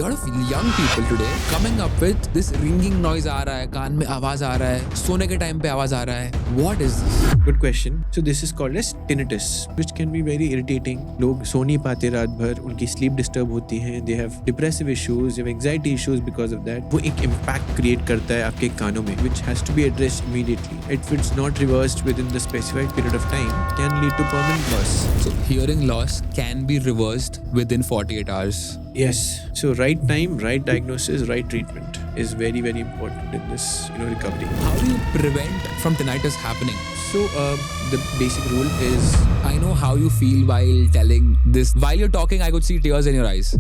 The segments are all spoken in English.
lot of young people today coming up with this ringing noise आ रहा है, कान में आवाज आ रहा है, सोने के टाइम पे आवाज आ रहा है. What is this? Good question. So this is called as tinnitus, which can be very irritating. लोग सो नहीं पाते रात भर, उनकी sleep disturb होती है. They have depressive issues, they have anxiety issues because of that. वो एक impact create करता है आपके कानों में, which has to be addressed immediately. If it's not reversed within the specified period of time, can lead to permanent loss. So hearing loss can be reversed within 48 hours. Yes. So right time, right diagnosis, right treatment is very, very important in this, recovery. How do you prevent from tinnitus happening? So the basic rule is, I know how you feel while telling this. While you're talking, I could see tears in your eyes.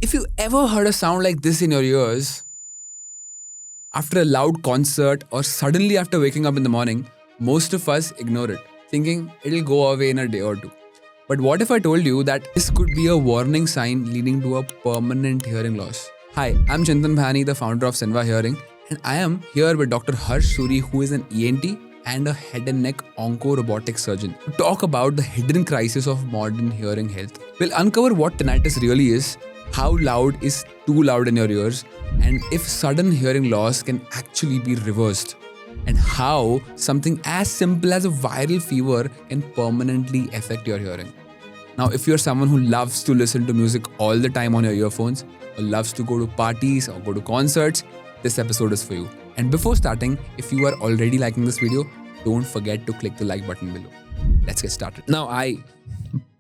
If you ever heard a sound like this in your ears, after a loud concert or suddenly after waking up in the morning, most of us ignore it, thinking it'll go away in a day or two. But what if I told you that this could be a warning sign leading to a permanent hearing loss? Hi, I'm Chintan Bhani, the founder of Senva Hearing, and I am here with Dr. Harsh Suri, who is an ENT and a head and neck onco-robotic surgeon, to talk about the hidden crisis of modern hearing health. We'll uncover what tinnitus really is, how loud is too loud in your ears, and if sudden hearing loss can actually be reversed, and how something as simple as a viral fever can permanently affect your hearing. Now, if you're someone who loves to listen to music all the time on your earphones, or loves to go to parties or go to concerts, this episode is for you. And before starting, if you are already liking this video, don't forget to click the like button below. Let's get started. Now, I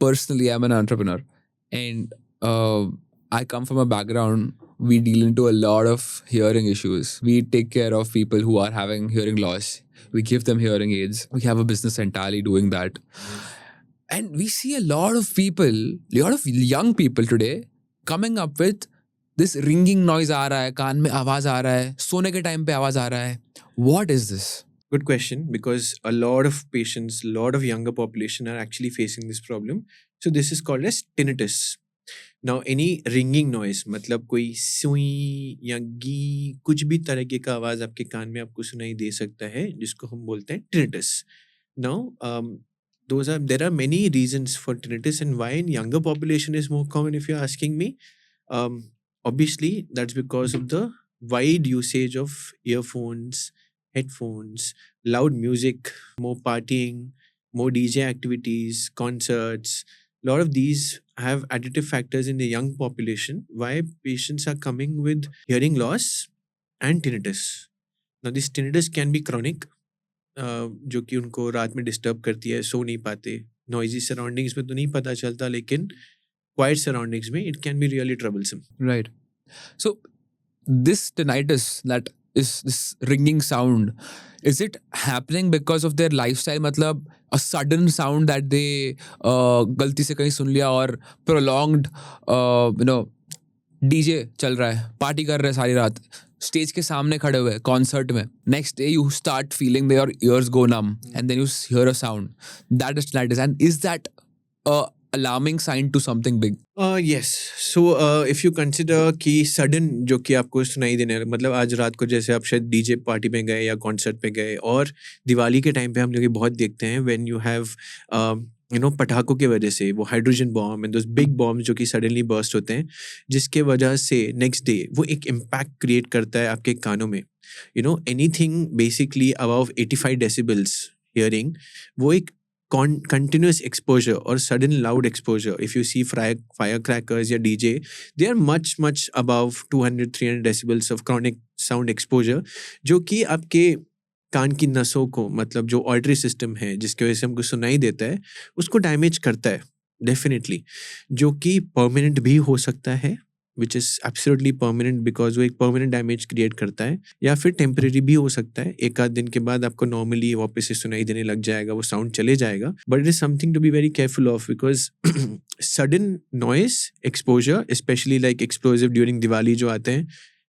personally am an entrepreneur, and I come from a background, we deal into a lot of hearing issues. We take care of people who are having hearing loss. We give them hearing aids. We have a business entirely doing that. And we see a lot of people, a lot of young people today coming up with this ringing noise आ रहा है, कान में आवाज आ रहा है, सोने के time पे आवाज आ रहा है. What is this? Good question, because a lot of patients, a lot of younger population are actually facing this problem. So this is called as tinnitus. Now any ringing noise, मतलब कोई सुई या गी कुछ भी तरीके का आवाज आपके कान में आपको सुनाई दे सकता है, जिसको हम बोलते हैं tinnitus. Now there are many reasons for tinnitus, and why in younger population is more common, if you're asking me. Obviously that's because of the wide usage of earphones, headphones, loud music, more partying, more DJ activities, concerts. A lot of these have additive factors in the young population why patients are coming with hearing loss and tinnitus. Now this tinnitus can be chronic, जो कि उनको रात में disturb करती है, सो नहीं पाते. Noisy surroundings में तो नहीं पता चलता, लेकिन quiet surroundings में it can be really troublesome. Right. So this tinnitus, that is this ringing sound, is it happening because of their lifestyle? मतलब a sudden sound that they गलती से कहीं सुन लिया, और prolonged DJ चल रहा है, पार्टी कर रहे हैं सारी रात, स्टेज के सामने खड़े हुए कॉन्सर्ट में, next day you start feeling your ears go numb and then you hear a sound. That is tinnitus. And is that a alarming sign to something big? Yes. So if you consider कि sudden जो कि आपको सुनाई देने, मतलब आज रात को जैसे आप शायद डीजे पार्टी में गए या कॉन्सर्ट पे गए, और दिवाली के टाइम पे हम लोग ये बहुत देखते हैं when you have पटाखों की वजह से वो hydrogen bomb and those big bomb जो कि सडनली बर्स्ट होते हैं, जिसके वजह से नेक्स्ट डे वो एक इम्पैक्ट क्रिएट करता है आपके कानों में. Anything basically above 85 decibels hearing, वो एक continuous exposure or sudden loud exposure. If you see firecrackers या DJ, they are much above 200-300 decibels of chronic sound exposure, जो कि आपके कान की नसों को, मतलब जो ऑडिटरी सिस्टम है जिसकी वजह से हमको सुनाई देता है, उसको डैमेज करता है डेफिनेटली, जो कि परमानेंट भी हो सकता है, which is absolutely permanent because वो एक permanent damage create करता है, या फिर temporary भी हो सकता है. एक आध दिन के बाद आपको normally वापस से सुनाई देने लग जाएगा, वो sound चले जाएगा. But it is something to be very careful of, because sudden noise exposure, especially like explosive during Diwali जो आते हैं,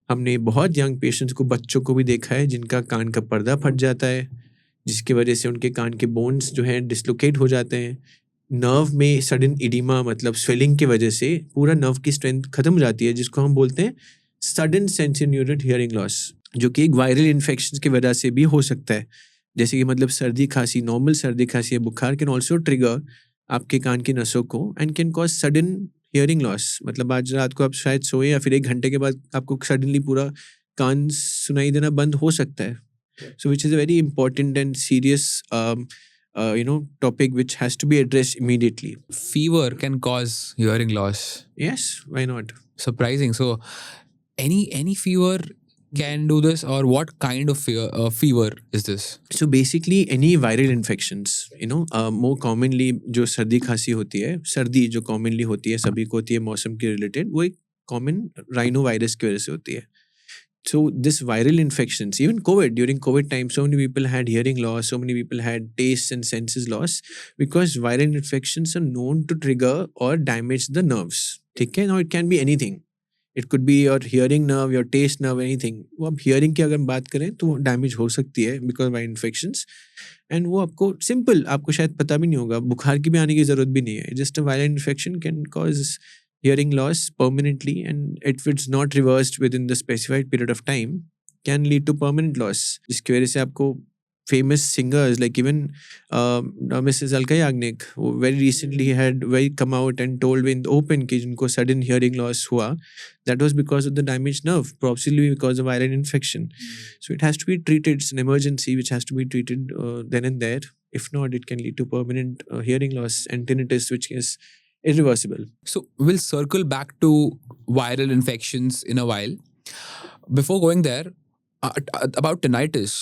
हमने बहुत young patients को, बच्चों को भी देखा है जिनका कान का पर्दा फट जाता है, जिसकी वजह से उनके कान के bones जो हैं डिसलोकेट हो जाते हैं. नर्व में सडन इडिमा, मतलब स्वेलिंग की वजह से पूरा नर्व की स्ट्रेंथ खत्म हो जाती है, जिसको हम बोलते हैं सडन सेंसोरियल हियरिंग लॉस, जो कि एक वायरल इन्फेक्शन की वजह से भी हो सकता है. जैसे कि मतलब सर्दी खांसी, नॉर्मल सर्दी खांसी या बुखार कैन ऑल्सो ट्रिगर आपके कान की नसों को and can cause sudden hearing loss, मतलब आज रात को आप शायद सोए या फिर 1 घंटे के बाद आपको सडनली पूरा कान सुनाई देना बंद हो सकता है. So which is a very important and serious topic which has to be addressed immediately. Fever can cause hearing loss. Yes, why not? Surprising. So any fever can do this, or what kind of fever is this? So basically any viral infections, more commonly जो सर्दी खांसी होती है, सर्दी जो commonly होती है, सभी को होती है मौसम के related, वो एक common rhinovirus की वजह से होती है. So this viral infections, even COVID, during COVID time, so many people had hearing loss, so many people had taste and senses loss because viral infections are known to trigger or damage the nerves. ठीक है? Now it can be anything. It could be your hearing nerve, your taste nerve, anything. वो अब hearing की अगर बात करें तो damage हो सकती है because of viral infections. And वो आपको simple, आपको शायद पता भी नहीं होगा, बुखार की भी आने की जरूरत भी नहीं है. Just a viral infection can cause hearing loss permanently, and if it's not reversed within the specified period of time, can lead to permanent loss. जिसकी वजह से आपको famous singers like even Mrs. Alka Yagnik, who very recently had come out and told in the open कि जिनको sudden hearing loss हुआ, that was because of the damaged nerve, possibly because of viral infection. So it has to be treated. It's an emergency which has to be treated then and there. If not, it can lead to permanent hearing loss and tinnitus, which is irreversible. So we'll circle back to viral infections in a while. Before going there, about tinnitus,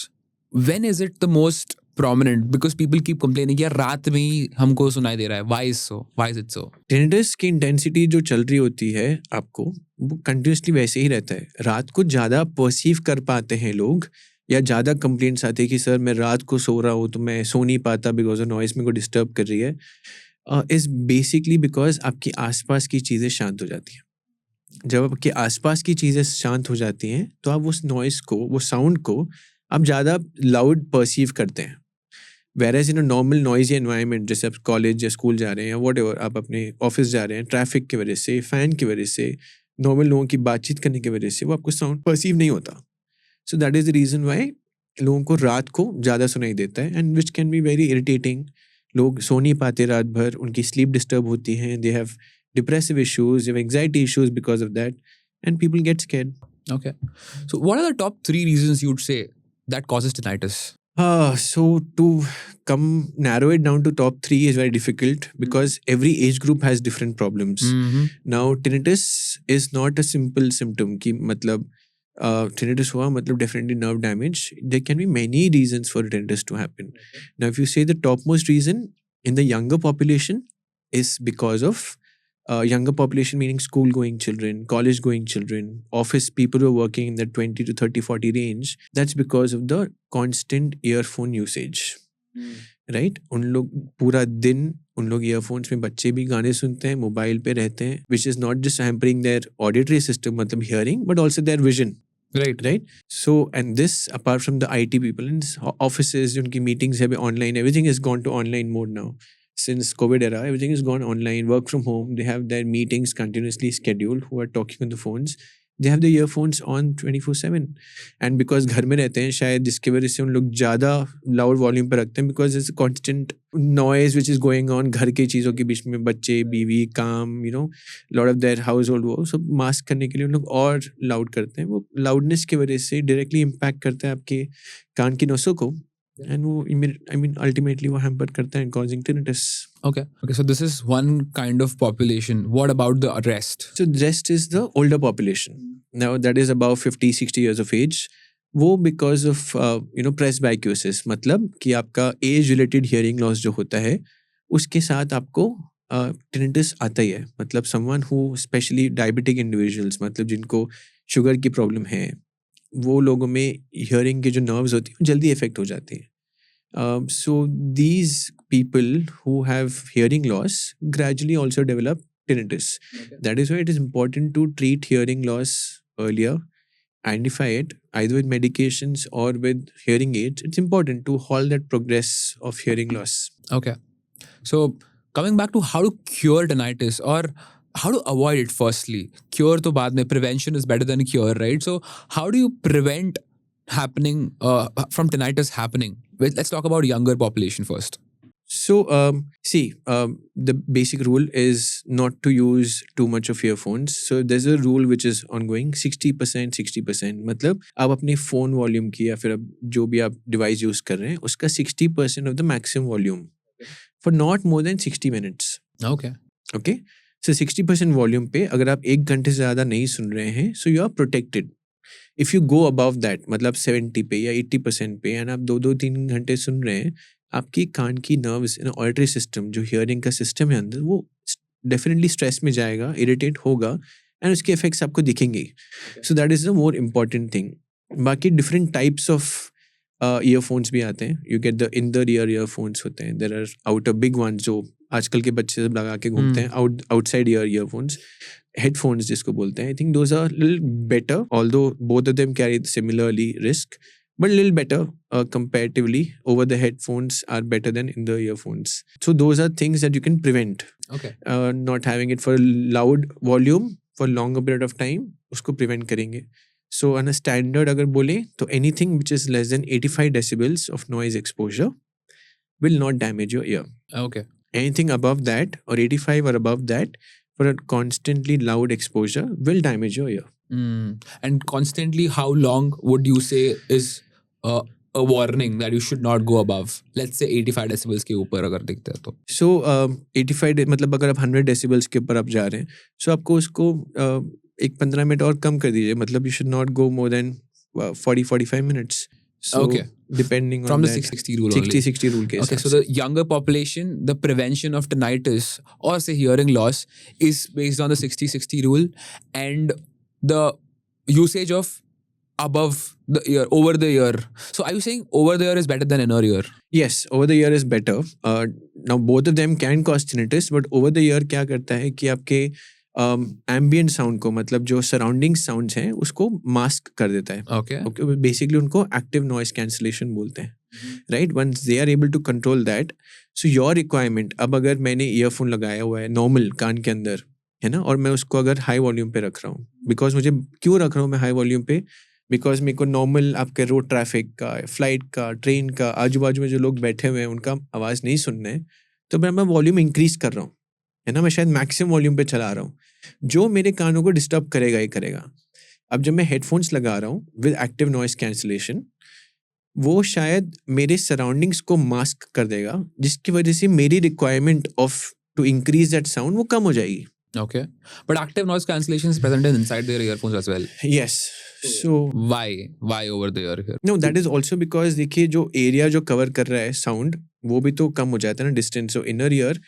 when is it the most prominent? Because people keep complaining यार रात में ही हमको सुनाई दे रहा है. Why is so? Why is it so? Tinnitus की intensity जो चल रही होती है आपको, वो कंटिन्यूसली वैसे ही रहता है. रात को ज़्यादा परसीव कर पाते हैं लोग, या ज़्यादा कंप्लेंट्स आते हैं कि सर मैं रात को सो रहा हूँ तो मैं सो नहीं पाता बिकॉज ऑफ नॉइस मेरे को डिस्टर्ब कर रही है. इज़ बेसिकली बिकॉज आपकी आसपास की चीज़ें शांत हो जाती हैं. जब आपके आसपास की चीज़ें शांत हो जाती हैं तो आप उस नॉइस को, वो साउंड को आप ज़्यादा लाउड परसीव करते हैं. Whereas in a normal noisy environment, जैसे आप कॉलेज या स्कूल जा रहे हैं या वॉट एवर, आप अपने ऑफिस जा रहे हैं, ट्रैफिक की वजह से, फ़ैन की वजह से, नॉर्मल लोगों की बातचीत करने की वजह से वो आपको साउंड परसीव नहीं होता. सो that is the reason why लोगों को रात को ज़्यादा सुनाई देता है, and which can be very irritating. लोग सो नहीं पाते रात भर, उनकी स्लीप डिस्टर्ब होती है, they have depressive issues, they have anxiety issues because of that, and people get scared. Okay. So what are the top 3 reasons you'd say that causes tinnitus? So to narrow it down to top 3 is very difficult because every age group has different problems. Now tinnitus is not a simple symptom कि मतलब tinnitus हुआ मतलब definitely nerve damage. There can be many reasons for tinnitus to happen. Now if you say the topmost reason in the younger population is because of younger population, meaning school going children, college going children, office people who are working in the 20 to 30, 40 range, that's because of the constant earphone usage. Right? उन लोग पूरा दिन उन लोग earphones में, बच्चे भी गाने सुनते हैं, मोबाइल पे रहते हैं, which is not just hampering their auditory system, मतलब hearing, but also their vision. Right? So, and this apart from the IT people in offices, उनकी meetings है online, everything has gone to online mode now. Since COVID era, everything has gone online, work from home. They have their meetings continuously scheduled, who are talking on the phones. They have the earphones on 24/7. And because घर में रहते हैं शायद, जिसकी वजह से उन लोग ज़्यादा loud volume पर रखते हैं, because there's a constant noise which is going on घर के चीज़ों के बीच में, बच्चे, बीवी, काम, lot of their household, वो सब mask करने के लिए उन लोग और loud करते हैं. वो loudness की वजह से directly impact करता है आपके कान की नसों को. And ultimately वो hamper करता है, causing tinnitus. Okay. So this is one kind of population. What about the rest? So the rest is the older population. Now that is about 50, 60 years of age. वो because of presbycusis, मतलब कि आपका age related hearing loss जो होता है, उसके साथ आपको tinnitus आता ही है. मतलब someone who, especially diabetic individuals, मतलब जिनको शुगर की प्रॉब्लम है, वो लोगों में हियरिंग के जो नर्व्स होती हैं जल्दी इफेक्ट हो जाती हैं. So these people who have hearing loss gradually also develop tinnitus. That is why it is important to treat hearing loss earlier, identify it either with medications or with hearing aids. It's important to halt that progress of hearing loss. Okay. So coming back to how to cure tinnitus, or how to avoid it firstly. Cure to baad mein, prevention is better than cure, right? So how do you prevent happening from tinnitus happening? Let's talk about younger population first. So, see, the basic rule is not to use too much of earphones. So, there's a rule which is ongoing 60%, 60%. मतलब आप अपने phone volume की या फिर अब जो भी आप डिवाइस यूज़ कर रहे हैं उसका 60% of the maximum volume for not more than 60 minutes. Okay. Okay, so 60% volume पे अगर आप 1 घंटे से ज़्यादा नहीं सुन रहे हैं so you are protected. If you go above that मतलब 70 पे या 80% पे एंड आप 2-3 घंटे सुन रहे हैं, आपकी कान की नर्व्स एंड ऑडिटरी सिस्टम जो हियरिंग का सिस्टम है अंदर वो डेफिनेटली स्ट्रेस में जाएगा, इरिटेट होगा एंड उसके इफेक्ट्स आपको दिखेंगे. So that is the more important thing. बाकी डिफरेंट टाइप्स ऑफ ईयरफोन्स भी आते हैं. You get the inner ear earphones होते हैं. There are outer big one जो आजकल के बच्चे सब लगा के घूमते हैं, आउटसाइड ईयरफोन्स, headphones जिसको बोलते हैं. I think those are a little better, although both of them carry similarly risk, but a little better comparatively. Over the headphones are better than in the earphones. So those are things that you can prevent. Okay. Not having it for loud volume for longer period of time, उसको prevent करेंगे. So on a standard अगर बोले तो anything which is less than 85 decibels of noise exposure will not damage your ear. Okay. Anything above that or 85 or above that for a constantly loud exposure will damage your ear. And constantly, how long would you say is a warning that you should not go above? Let's say 85 decibels के ऊपर अगर दिखते हैं तो. So 85 मतलब अगर आप 100 decibels के ऊपर आप जा रहे हैं, so आपको उसको एक 15 मिनट और कम कर दीजिए. मतलब you should not go more than 40-45 minutes. So Okay. depending on From the that, 60 rule only. 60 rule के Okay, हिसाब so the younger population, the prevention of tinnitus or say hearing loss is based on the 60-60 rule and the usage of above the ear, over the ear. So are you saying over the ear is better than inner ear? Yes, over the ear is better. Now both of them can cause tinnitus, but over the ear क्या करता है कि आपके ambient sound को मतलब जो surrounding sounds हैं उसको मास्क कर देता है. Okay. ओके, बेसिकली उनको एक्टिव नॉइस कैंसलेशन बोलते हैं. Right, once they are able to control that, so your requirement, अब अगर मैंने ईयरफोन लगाया हुआ है नॉर्मल कान के अंदर है ना, और मैं उसको अगर हाई वॉल्यूम पे रख रहा हूँ, बिकॉज मुझे क्यों रख रहा हूँ मैं हाई वॉल्यूम पे, बिकॉज मेरे को नॉर्मल आपके रोड ट्रैफिक का, फ्लाइट का, ट्रेन का, आजू बाजू में जो लोग बैठे हुए हैं उनका आवाज़ नहीं सुनना है, तो मैं वॉल्यूम इंक्रीज कर रहा हूँ है ना, मैं शायद मैक्सिमम वॉल्यूम पे चला रहा हूँ, जो मेरे कानों को डिस्टर्ब करेगा ही करेगा. अब जब मैं हेडफोन्स लगा रहा हूँ विद एक्टिव नॉइस कैंसलेशन, वो शायद मेरे सराउंडिंग्स को मास्क कर देगा, जिसकी वजह से मेरी requirement of to increase that sound वो कम हो जाएगी. Okay. But active noise cancellation is present inside their earphones as well. Yes. So Why over the ear here? no, that is also because देखिए जो एरिया जो cover कर रहा है साउंड वो भी तो कम हो जाता है ना, distance. So inner ear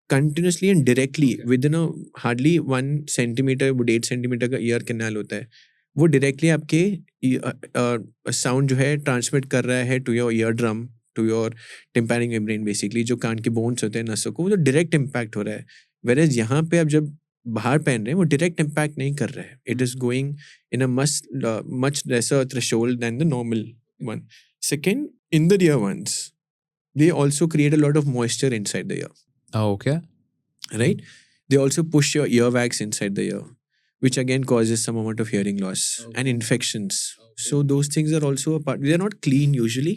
continuously and directly with in hardly 1 centimetre, 8 centimetre का ईयर कैनाल होता है, वो डायरेक्टली आपके साउंड जो है ट्रांसमिट कर रहा है to your ear drum, to your tympanic membrane, basically जो कान के बोन्स होते हैं, नसों को, वो तो डायरेक्ट इम्पैक्ट हो रहा है. वेरेज यहाँ पे आप जब बाहर पहन रहे हैं वो डायरेक्ट इम्पैक्ट नहीं कर रहा है. It is going in a much lesser threshold than the normal one. Second, in the ear once they also create a lot of moisture inside the ear. Oh, okay. Right? They also push your earwax inside the ear, which again causes some amount of hearing loss and infections. So those things are also a part. They are not clean usually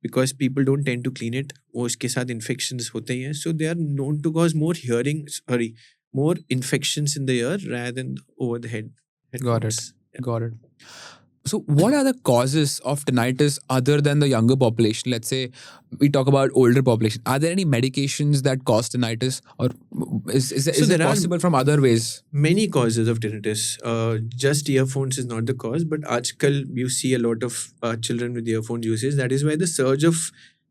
because people don't tend to clean it. वो उसके साथ infections होते ही हैं. So they are known to cause more infections in the ear rather than over the head. Got it. Got it. So what are the causes of tinnitus other than the younger population? Let's say we talk about older population. Are there any medications that cause tinnitus, or is it possible from other ways? Many causes of tinnitus. Just earphones is not the cause, but aajkal you see a lot of children with earphone usage. That is why the surge of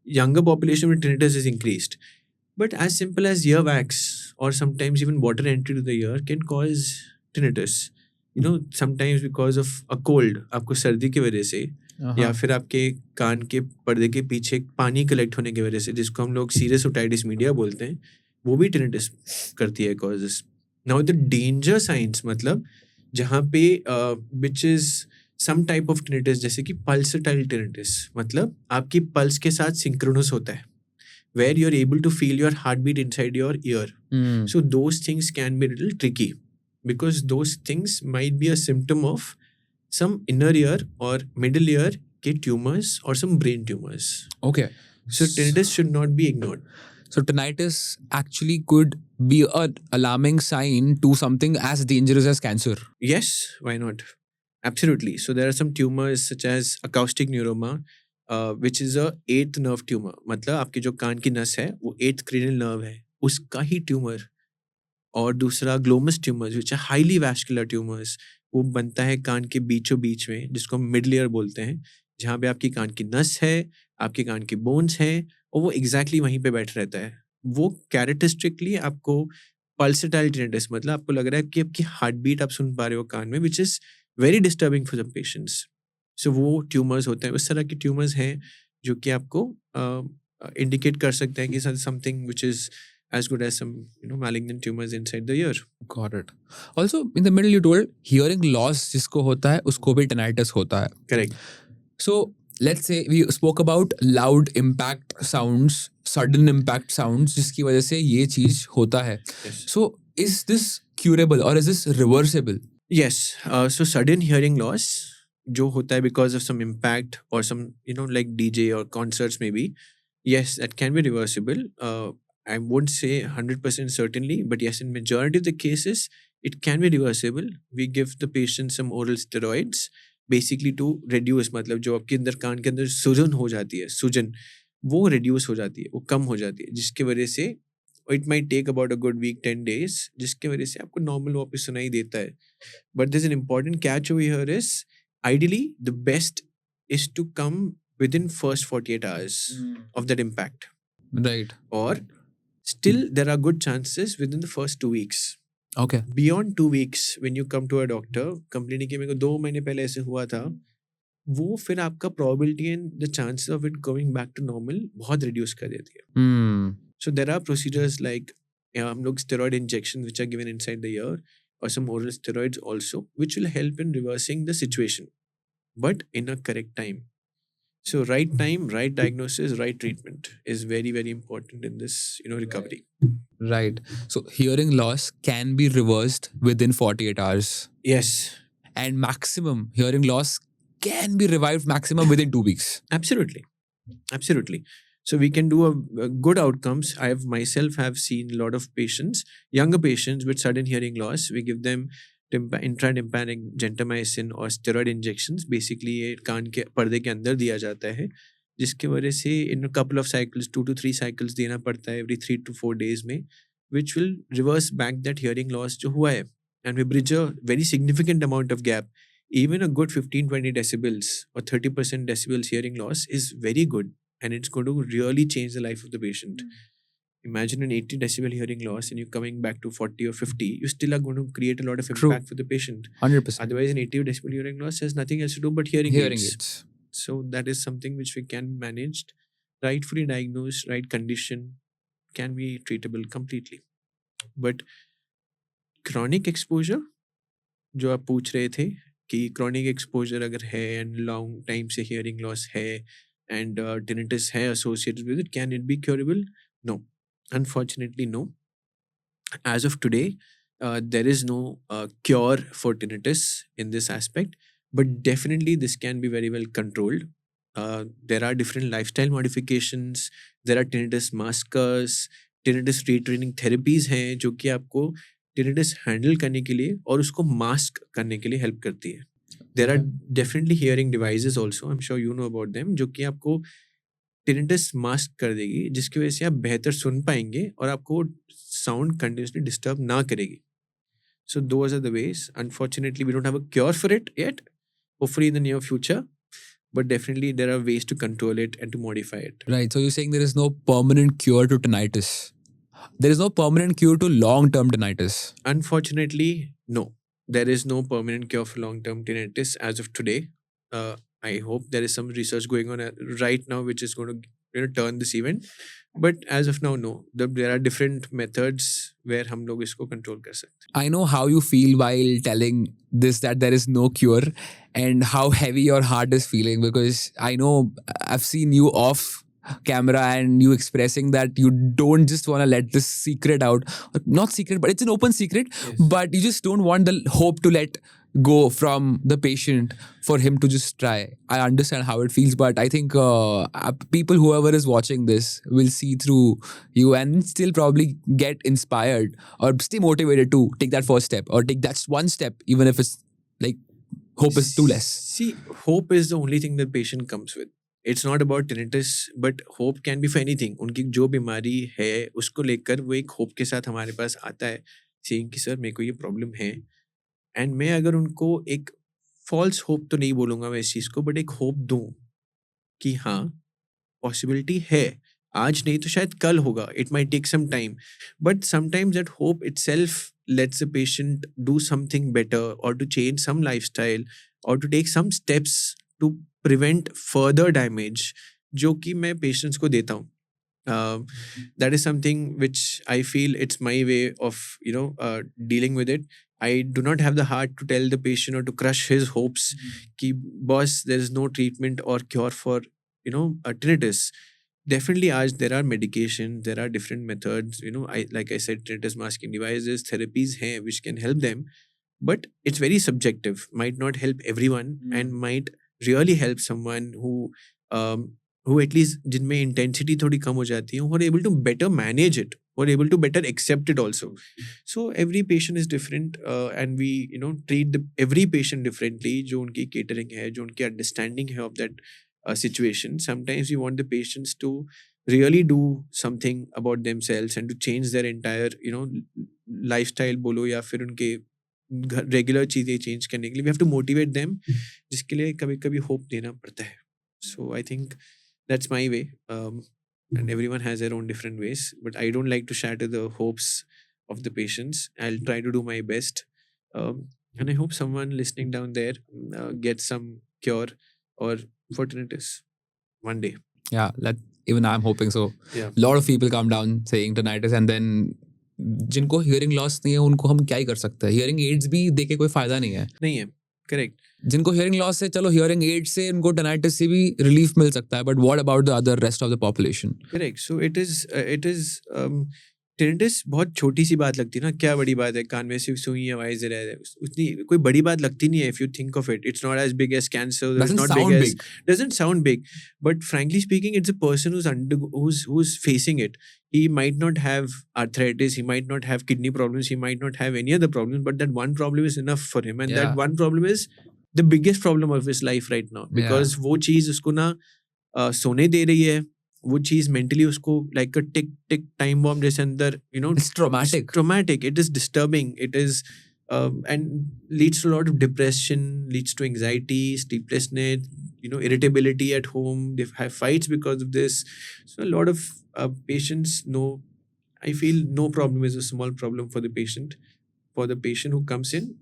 younger population with tinnitus is increased. But as simple as earwax or sometimes even water entry to the ear can cause tinnitus. You know, sometimes because of a cold, आपको सर्दी की वजह से या फिर आपके कान के पर्दे के पीछे पानी कलेक्ट होने की वजह से, जिसको हम लोग सीरियस ओटाइटिस मीडिया बोलते हैं, वो भी tinnitus करती है causes. Now the danger signs मतलब जहाँ पे which is some type of tinnitus, जैसे कि pulsatile tinnitus, मतलब आपकी पल्स के साथ synchronous होता है, where you are able to feel your heartbeat inside your ear. So those things can be a little tricky, because those things might be a symptom of some inner ear or middle ear के tumors or some brain tumors. Okay. So tinnitus should not be ignored. So tinnitus actually could be an alarming sign to something as dangerous as cancer. Yes, why not? Absolutely. So there are some tumors such as acoustic neuroma, which is a eighth nerve tumor. मतलब आपके जो कान की नस है वो eighth cranial nerve है, उसका ही tumour. और दूसरा glomus tumours which are highly vascular tumours, वो बनता है कान के बीचों बीच में, जिसको हम मिड लेयर बोलते हैं, जहाँ पे आपकी कान की नस है, आपके कान की बोन्स हैं, और वो एग्जैक्टली वहीं पे बैठ रहता है. वो कैरेक्टरिस्टिकली आपको पल्सेटाइल टिनेटिस, मतलब आपको लग रहा है कि आपकी हार्ट बीट आप सुन पा रहे हो कान में, which is very disturbing for some patients. So वो ट्यूमर्स होते हैं, उस तरह के ट्यूमर्स हैं जो कि आपको इंडिकेट कर सकते हैं कि something which is as good as some malignant tumors inside the ear. Got it. Also, in the middle you told hearing loss जिसको होता है उसको भी tinnitus होता है. Correct. So let's say we spoke about loud impact sounds, sudden impact sounds जिसकी वजह से ये चीज होता है. Yes. So is this curable or is this reversible? Yes. So sudden hearing loss जो होता है because of some impact or some like DJ or concerts maybe, yes, that can be reversible. I won't say 100% certainly, but yes, in majority of the cases, it can be reversible. We give the patient some oral steroids, basically to reduce, मतलब जो आपके अंदर कान के अंदर सूजन हो जाती है, सूजन वो reduce हो जाती है, वो कम हो जाती है, जिसके वजह से it might take about a good week, 10 days, जिसके वजह से आपको normal वापस सुनाई देता है. But there's an important catch over here is, ideally, the best is to come within first 48 hours of that impact. Right. Or still, there are good chances within the first 2 weeks. Okay. Beyond 2 weeks, when you come to a doctor, complain कि मेरे को 2 महीने पहले ऐसे हुआ था, वो फिर आपका probability and the chances of it going back to normal बहुत reduce कर देती है. So there are procedures like हम लोग steroid injections which are given inside the ear, or some oral steroids also, which will help in reversing the situation, but in a correct time. So right time, right diagnosis, right treatment is very, very important in this, recovery. Right. So hearing loss can be reversed within 48 hours. Yes. And maximum hearing loss can be revived maximum within 2 weeks. Absolutely. Absolutely. So we can do a good outcomes. I have myself have seen a lot of patients, younger patients with sudden hearing loss. We give them intratympanic gentamicin और steroid injections. Basically ये कान के पर्दे के अंदर दिया जाता है, जिसके वजह से in a couple of cycles, 2 to 3 cycles देना पड़ता है every 3 to 4 days में, which will reverse back that hearing loss जो हुआ है, and we bridge a very significant amount of gap. Even a good 15-20 decibels or 30% decibels hearing loss is very good, and it's going to really change the life of the patient. Imagine an 80 decibel hearing loss and you're coming back to 40 or 50, you still are going to create a lot of impact for the patient. 100%. Otherwise, an 80 decibel hearing loss has nothing else to do but hearing aids. Aids. So that is something which we can manage, rightfully diagnosed, right condition, can be treatable completely. But chronic exposure, जो आप पूछ रहे थे कि chronic exposure अगर है and long time से hearing loss है and tinnitus है associated with it, can it be curable? No. Unfortunately, no. As of today, there is no cure for tinnitus in this aspect, but definitely this can be very well controlled. There are different lifestyle modifications. There are tinnitus maskers, tinnitus retraining therapies हैं जो कि आपको tinnitus handle करने के लिए और उसको mask करने के लिए help करती है. There are definitely hearing devices also. I'm sure you know about them, जो कि आपको tinnitus mask कर देगी, जिसकी वजह से आप बेहतर सुन पाएंगे और आपको sound continuously disturb ना करेगी. So those are the ways. Unfortunately, we don't have a cure for it yet. Hopefully in the near future, but definitely there are ways to control it and to modify it. Right. So you're saying there is no permanent cure to tinnitus. There is no permanent cure to long-term tinnitus. Unfortunately, no. There is no permanent cure for long-term tinnitus as of today. I hope there is some research going on right now which is going to turn this event. But as of now, no. There are different methods where हम लोग इसको control कर सकते हैं. I know how you feel while telling this that there is no cure and how heavy your heart is feeling, because I know I've seen you off camera and you expressing that you don't just want to let this secret out. Not secret, but it's an open secret. Yes. But you just don't want the hope to let go from the patient for him to just try. I understand how it feels, but I think people, whoever is watching this, will see through you and still probably get inspired or stay motivated to take that first step or take that one step, even if it's like hope is too less. See, hope is the only thing that patient comes with. It's not about tinnitus, but hope can be for anything. उनकी जो बीमारी है उसको लेकर वो एक hope के साथ हमारे पास आता है, सेइंग कि सर मेरे को ये प्रॉब्लम है. एंड मैं अगर उनको एक फॉल्स होप तो नहीं बोलूँगा मैं इस चीज़ को, बट एक होप दूँ कि हाँ, पॉसिबिलिटी है. आज नहीं तो शायद कल होगा. It might take some time, but sometimes that hope itself lets the patient do something better or to change some lifestyle or to take some steps to prevent further damage, जो कि मैं patients को देता हूँ. That is something which I feel it's my way of dealing with it. I do not have the heart to tell the patient or to crush his hopes कि boss there is no treatment or cure for tinnitus. Definitely, as there are medications, there are different methods. Like I said, tinnitus masking devices, therapies hain which can help them, but it's very subjective. Might not help everyone, and might really help someone who at least जिनमें intensity थोड़ी कम हो जाती है, who are able to better manage it, who are able to better accept it also. So every patient is different, and we treat every patient differently. जो उनकी catering है, जो उनकी understanding है of that situation. Sometimes we want the patients to really do something about themselves and to change their entire lifestyle बोलो या फिर उनके रेगुलर चीज़ें चेंज करने के लिए. we have to motivate them, जिसके लिए कभी कभी होप देना पड़ता है. So I think that's my way, and everyone has their own different ways, but I don't like to shatter the hopes of the patients. I'll try to do my best, and I hope someone listening down there gets some cure or for tinnitus one day. Yeah, even I'm hoping so. Yeah. A lot of people come down saying tinnitus, and then जिनको hearing loss नहीं है उनको हम क्या ही कर सकते हैं. Hearing aids भी देके कोई फायदा नहीं है. नहीं है. करेक्ट. जिनको हियरिंग लॉस है, चलो हियरिंग एड से उनको tinnitus से भी रिलीफ मिल सकता है, but what about the other rest of the population? Correct. So it is tinnitus बहुत छोटी सी बात लगती है ना. क्या बड़ी बात है, कान में सिर्फ सुई आवाज रह है, उतनी कोई बड़ी बात लगती नहीं है. If you think of it, it's not as big as cancer, doesn't sound big, but frankly speaking, it's a person who's facing it. He might not have arthritis, he might not have kidney problems, he might not have any other problems, but that one problem is enough for him, and that one problem is the biggest problem of his life right now, because वो चीज उसको ना सोने दे रही है. वो चीज mentally उसको लाइक अ टिक टिक टाइम बॉम्ब जैसे अंदर It's traumatic. It is disturbing. It is and leads to a lot of depression, leads to anxiety, sleeplessness, irritability at home. They have fights because of this. So a lot of patients know. I feel no problem is a small problem for the patient. For the patient who comes in,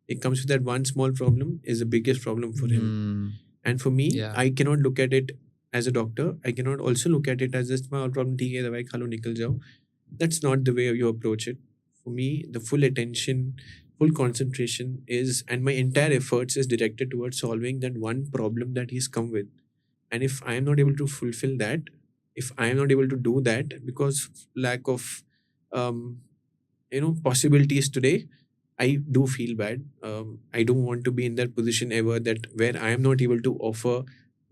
it comes with that one small problem is the biggest problem for him. And for me, I cannot look at it as a doctor. I cannot also look at it as a small problem. ठीक है, दवाई खा लो, निकल जाओ. That's not the way you approach it. For me, the full attention, full concentration is, and my entire efforts is directed towards solving that one problem that he's come with. And if I am not able to fulfill that, if I am not able to do that because lack of possibilities today, I do feel bad. I don't want to be in that position ever, that where I am not able to offer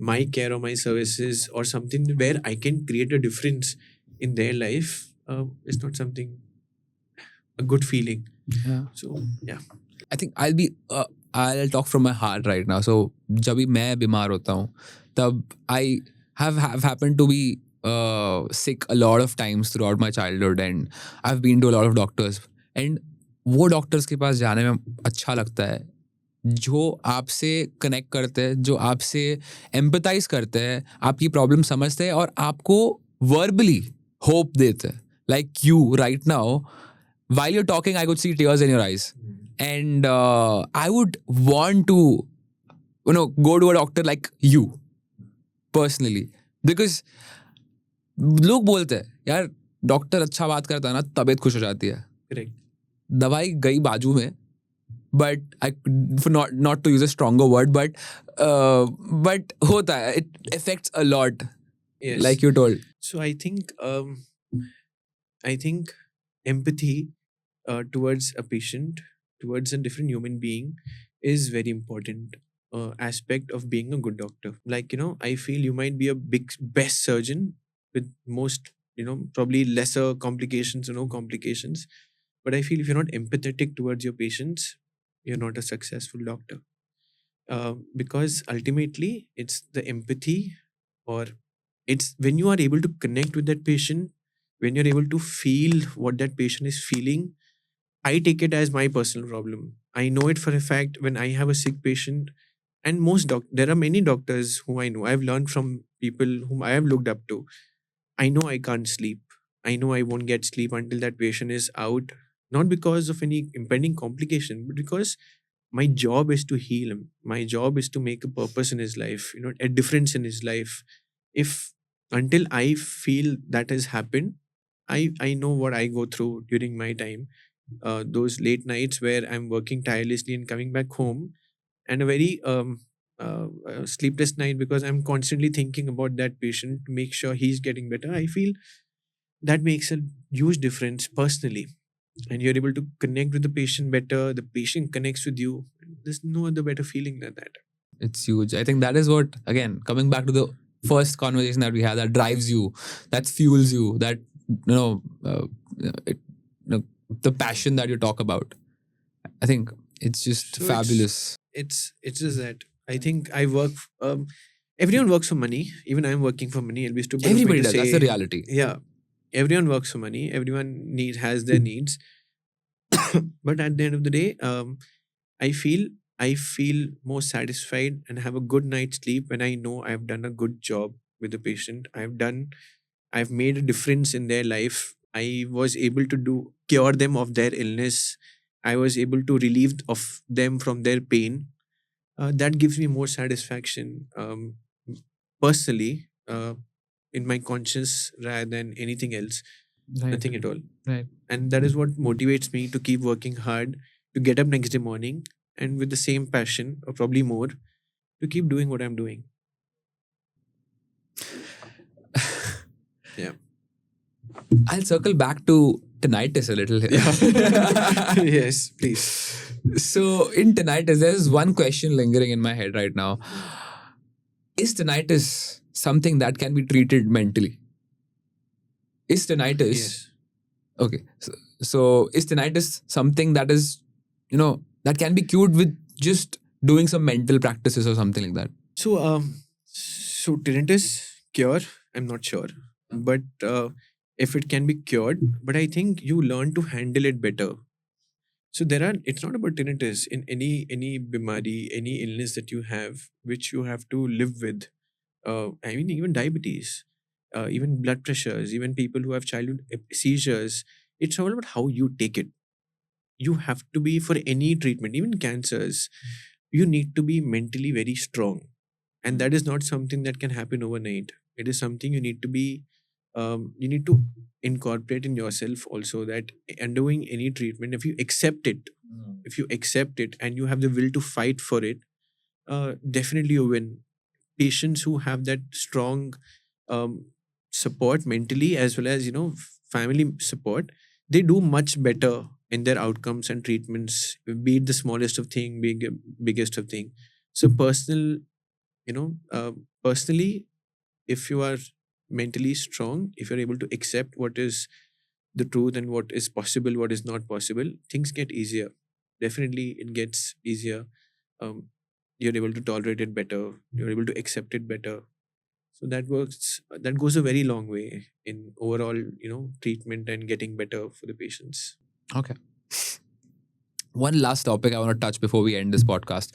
my care or my services or something where I can create a difference in their life. It's not something a good feeling. Yeah. So yeah, I think I'll talk from my heart right now. So जब भी मैं बीमार होता हूँ, तब I have happened to be sick a lot of times throughout my childhood, and I've been to a lot of doctors, and वो doctors के पास जाने में अच्छा लगता है जो आपसे कनेक्ट करते हैं, जो आपसे एम्पथाइज करते हैं, आपकी प्रॉब्लम समझते हैं और आपको वर्बली होप देते हैं. Like you right now, while you're talking, I could see tears in your eyes. And I would want to, go to a doctor like you, personally. Because लोग बोलते हैं, यार डॉक्टर अच्छा बात करता है ना, तबीयत खुश हो जाती है. correct. दवाई गई बाजू में, but not to use a stronger word, but होता है, it affects a lot. Yes. Like you told. So I think empathy towards a patient, towards a different human being, is very important aspect of being a good doctor. Like, I feel you might be a best surgeon with most, probably lesser complications or no complications. But I feel if you're not empathetic towards your patients, you're not a successful doctor. Because ultimately, it's the empathy, or it's when you are able to connect with that patient, when you're able to feel what that patient is feeling. I take it as my personal problem. I know it for a fact when I have a sick patient, and there are many doctors who I know. I've learned from people whom I have looked up to. I know I can't sleep. I know I won't get sleep until that patient is out, not because of any impending complication, but because my job is to heal him. My job is to make a purpose in his life, a difference in his life. If until I feel that has happened, I know what I go through during my time. Those late nights where I'm working tirelessly and coming back home, and a very sleepless night because I'm constantly thinking about that patient to make sure he's getting better. I feel that makes a huge difference personally, and you're able to connect with the patient better. The patient connects with you. There's no other better feeling than that. It's huge. I think that is what, again, coming back to the first conversation that we had, that drives you, that fuels you, that, the passion that you talk about. I think it's just So fabulous. it's just that I think I work. Everyone works for money. Even I'm working for money. It'll be stupid of me Everybody to does. That's the say, reality. yeah. Everyone works for money. Everyone has their needs. But at the end of the day, I feel I feel more satisfied and have a good night's sleep when I know I've done a good job with the patient. I've made a difference in their life. I was able to cure them of their illness. I was able to relieve of them from their pain. That gives me more satisfaction, personally, in my conscience rather than anything else. Right. Nothing at all. Right. And that is what motivates me to keep working hard, to get up next day morning and with the same passion, or probably more, to keep doing what I'm doing. Yeah. I'll circle back to tinnitus a little here. Yeah. Yes, please. So, in tinnitus, there's one question lingering in my head right now. Is tinnitus something that can be treated mentally? Is tinnitus Yes. okay? So is tinnitus something that is, that can be cured with just doing some mental practices or something like that? So tinnitus cure, I'm not sure, but if it can be cured, but I think you learn to handle it better. So it's not about tinnitus. In any bimari, any illness that you have, which you have to live with. I mean, even diabetes, even blood pressures, even people who have childhood seizures. It's all about how you take it. You have to be, for any treatment, even cancers, you need to be mentally very strong, and that is not something that can happen overnight. It is something you need to be, you need to incorporate in yourself also, that undergoing any treatment, if you accept it, and you have the will to fight for it, definitely you win. Patients who have that strong um, support mentally, as well as family support, they do much better in their outcomes and treatments, be it the smallest of thing, biggest of thing. So personally, if you are mentally strong, if you're able to accept what is the truth and what is possible, what is not possible, things get easier. Definitely it gets easier. um, you're able to tolerate it better, you're able to accept it better. So that goes a very long way in overall treatment and getting better for the patients. Okay. One last topic I want to touch before we end this podcast: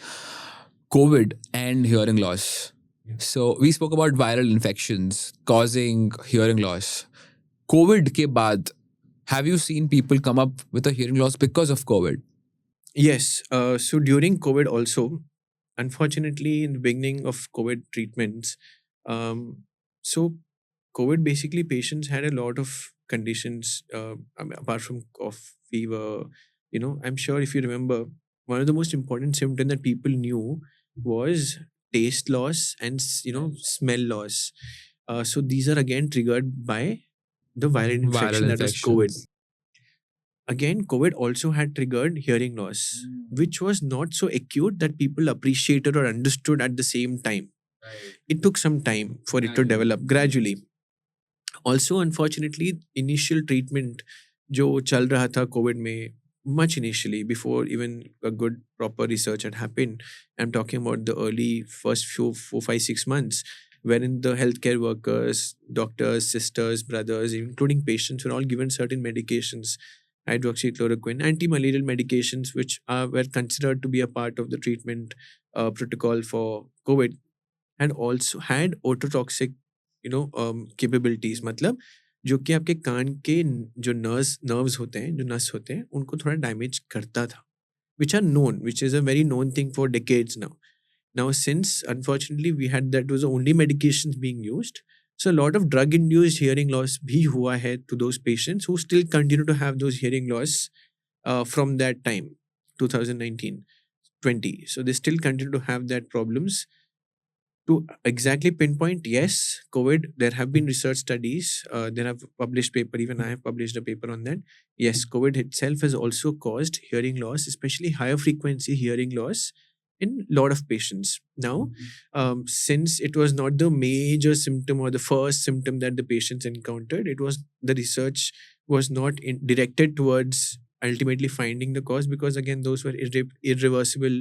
COVID and hearing loss. Yeah. So we spoke about viral infections causing hearing loss. COVID ke baad, have you seen people come up with a hearing loss because of COVID? Yes. So during COVID also, unfortunately, in the beginning of COVID treatments, so COVID, basically patients had a lot of conditions, apart from cough, fever. I'm sure if you remember, one of the most important symptoms that people knew was taste loss and smell loss. So these are again triggered by the viral infection, Viral that was COVID. infections. again, COVID also had triggered hearing loss, which was not so acute that people appreciated or understood at the same time. It took some time for it to develop gradually. Also, unfortunately, initial treatment जो चल रहा था COVID में, much initially before even a good proper research had happened. I'm talking about the early first few 4, 5, 6 months, wherein the healthcare workers, doctors, sisters, brothers, including patients, were all given certain medications, hydroxychloroquine, anti-malarial medications, which were considered to be a part of the treatment protocol for COVID, and also had ototoxic capabilities. मतलब जो कि आपके कान के जो nerves होते हैं, जो नस होते हैं, उनको थोड़ा डैमेज करता था, which are known, which is a very known thing for decades now. Now, since unfortunately that was the only medications being used, so a lot of drug-induced hearing loss bhi hua hai to those patients who still continue to have those hearing loss from that time, 2019-20. So they still continue to have that problems. To exactly pinpoint, yes, COVID, there have been research studies, there have published paper, even I have published a paper on that. Yes, COVID itself has also caused hearing loss, especially higher frequency hearing loss in a lot of patients. Now, since it was not the major symptom or the first symptom that the patients encountered, the research was not directed towards ultimately finding the cause, because again, those were irreversible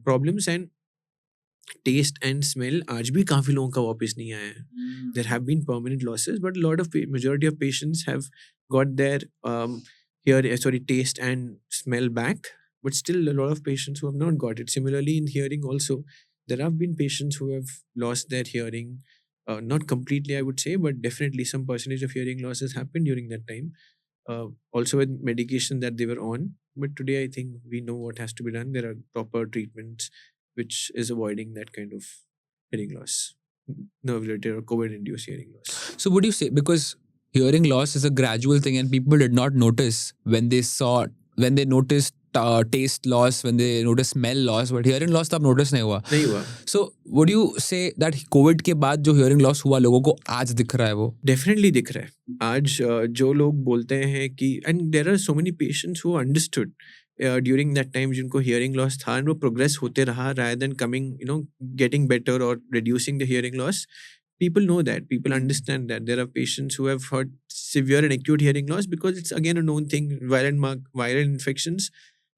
problems, and taste and smell आज भी काफी लोगों का वापस नहीं आया है. There have been permanent losses, but a lot of majority of patients have got their taste and smell back, but still a lot of patients who have not got it. Similarly, in hearing also, there have been patients who have lost their hearing, not completely I would say, but definitely some percentage of hearing loss has happened during that time, also with medication that they were on. But today I think we know what has to be done. There are proper treatments which is avoiding that kind of hearing loss, nerve-related or COVID-induced hearing loss. So would you say, because hearing loss is a gradual thing and people did not notice when they noticed taste loss, when they noticed smell loss, but hearing loss तो अब notice नहीं हुआ. So would you say that COVID के बाद जो hearing loss हुआ लोगों को आज दिख रहा है वो? Definitely दिख रहा है. आज जो लोग बोलते हैं कि, and there are so many patients who understood during that time जिनको hearing loss था, and वो progress होते रहा rather than getting better or reducing the hearing loss. People know that. People understand that. There are patients who have had severe and acute hearing loss because it's again a known thing. Viral infections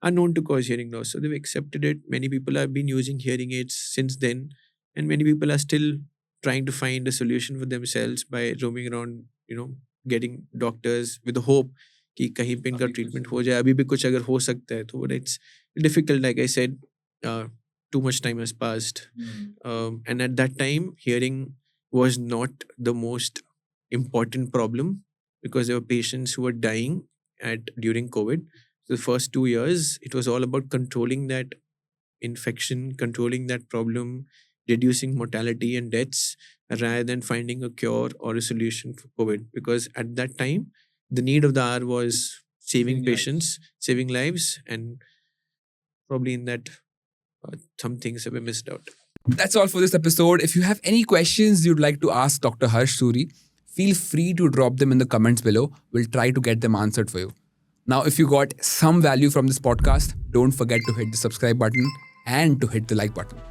are known to cause hearing loss. So they've accepted it. Many people have been using hearing aids since then. And many people are still trying to find a solution for themselves by roaming around, getting doctors with the hope कि कहीं पे इनका treatment हो जाए. अभी भी कुछ अगर हो सकता है तो it's difficult. Like I said, too much time has passed. And at that time, hearing was not the most important problem because there were patients who were dying during COVID. So the first 2 years, it was all about controlling that infection, controlling that problem, reducing mortality and deaths rather than finding a cure or a solution for COVID. Because at that time, the need of the hour was saving patients, saving lives, and probably in that some things have been missed out. That's all for this episode. If you have any questions you'd like to ask Dr. Harsh Suri, feel free to drop them in the comments below. We'll try to get them answered for you. Now, if you got some value from this podcast, don't forget to hit the subscribe button and to hit the like button.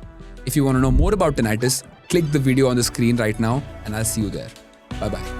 If you want to know more about tinnitus, click the video on the screen right now and I'll see you there. Bye-bye.